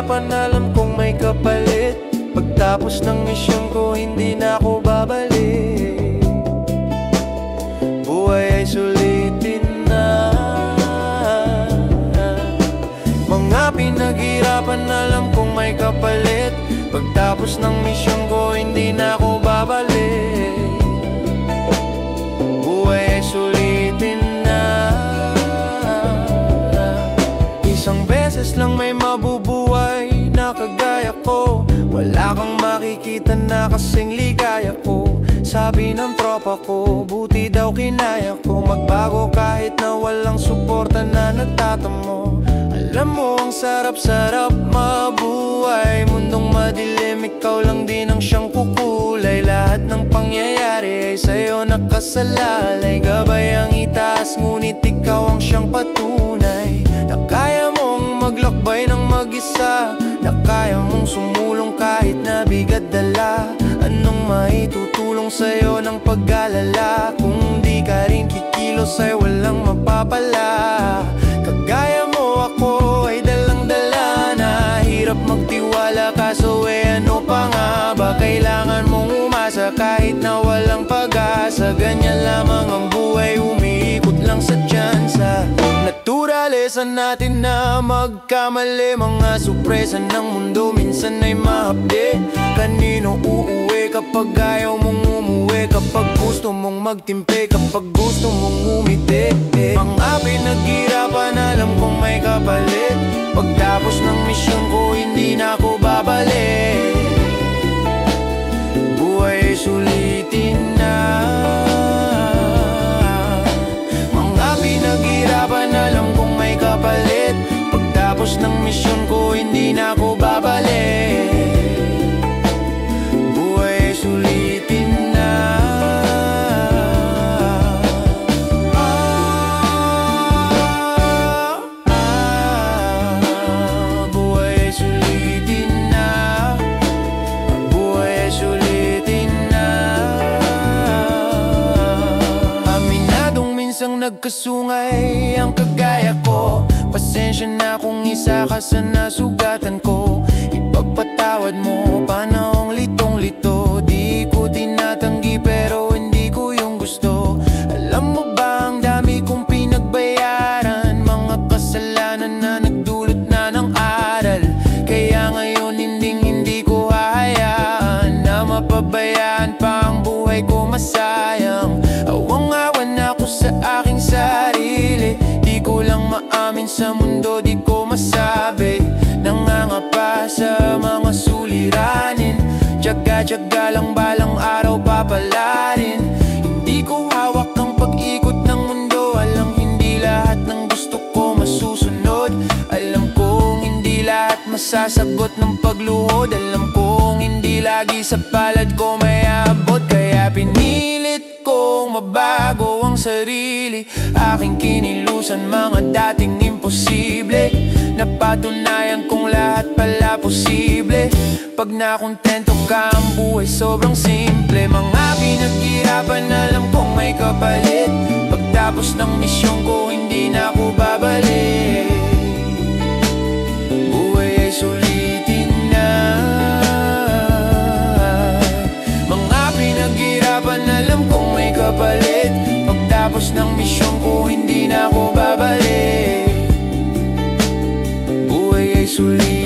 naghihirapan, alam kong may kapalit. Pagtapos ng misyon ko, hindi na ako babalik. Buhay ay sulitin na. Mga pinaghirapan, alam kong may kapalit. Pagtapos ng misyon ko, hindi na ako babalik. Buhay ay sulitin na. Isang beses lang may mabubuhay na kagaya ko. Wala kang makikita na kasing ligaya ko. Sabi ng tropa ko, buti daw kinaya ko magbago kahit na walang suporta na nagtatamo. Alam mo ang sarap-sarap mabuhay. Mundong madilim, ikaw lang din ang siyang kukulay. Lahat ng pangyayari ay sa'yo nakasalalay. Gabay ang itaas, ngunit ikaw ang siyang patunay. Na kaya mong maglakbay ng mag-isa, na kaya mong sumulong kahit na bigat dala. Anong maitutulong sa'yo ng pag-alala? Kung di ka rin kikilos ay walang mapapala. Kagaya mo ako ay dalang-dala na. Hirap magtiwala kaso ano pa nga ba? Kailangan mong umasa kahit na walang pag-asa. Ganyan lamang ang buhay, umiikot lang sa tsansa. Naturalesa natin na magkamali. Mga sorpresa ng mundo minsan ay mahapdi. Kanino uuwi kapag ayaw mong umuwi? Kapag gusto mong magtimpi, kapag gusto mong umiti. Mga pinaghirapan, alam kong may kapalit. Pagtapos ng misyon ko, hindi na ako babalik. Buhay ay sulitin na. Mga pinaghirapan, alam kong may kapalit. Pagtapos ng misyon ko, hindi na ako babalik. Buhay ay sulitin na. Buhay ay sulitin na. Buhay ay sulitin na. Aminadong minsang nagkasungay ang kagaya ko. Pasensya na kung isa ka sa nasugatan ko. Ipagpatawad mo, panahong litong-lito. Di ko tinatanggi pero hindi ko yung gusto. Alam mo ba ang dami kong pinagbayaran? Mga kasalanan na nagdulot na ng aral. Kaya ngayon hindi ko hahayaan na mapabayaan pa ang buhay ko masayang. Awang-awan ako sa aking sarili. Di ko lang maamin sa mundo, di ko masabi. Nangangapa sa mga suliranin. Tiyaga-tiyaga lang balang araw papalarin. Hindi ko hawak ang pag-ikot ng mundo. Alam hindi lahat ng gusto ko masusunod. Alam kong hindi lahat masasagot ng pagluhod. Alam kong hindi lagi sa palad ko may abot. Kaya pinilit kong mabago ang sarili. Aking kinilusan mga dating imposible. Napatunayan kong lahat pala posible. Pag nakontento ka ang buhay sobrang simple. Mga pinaghirapan, alam kong may kapalit. Pagtapos ng misyon ko, hindi na ako babalik. Buhay ay sulitin na. Mga pinaghirapan, alam kong may kapalit. Pagtapos ng misyon ko, hindi na ako babalik. Buhay ay sulitin.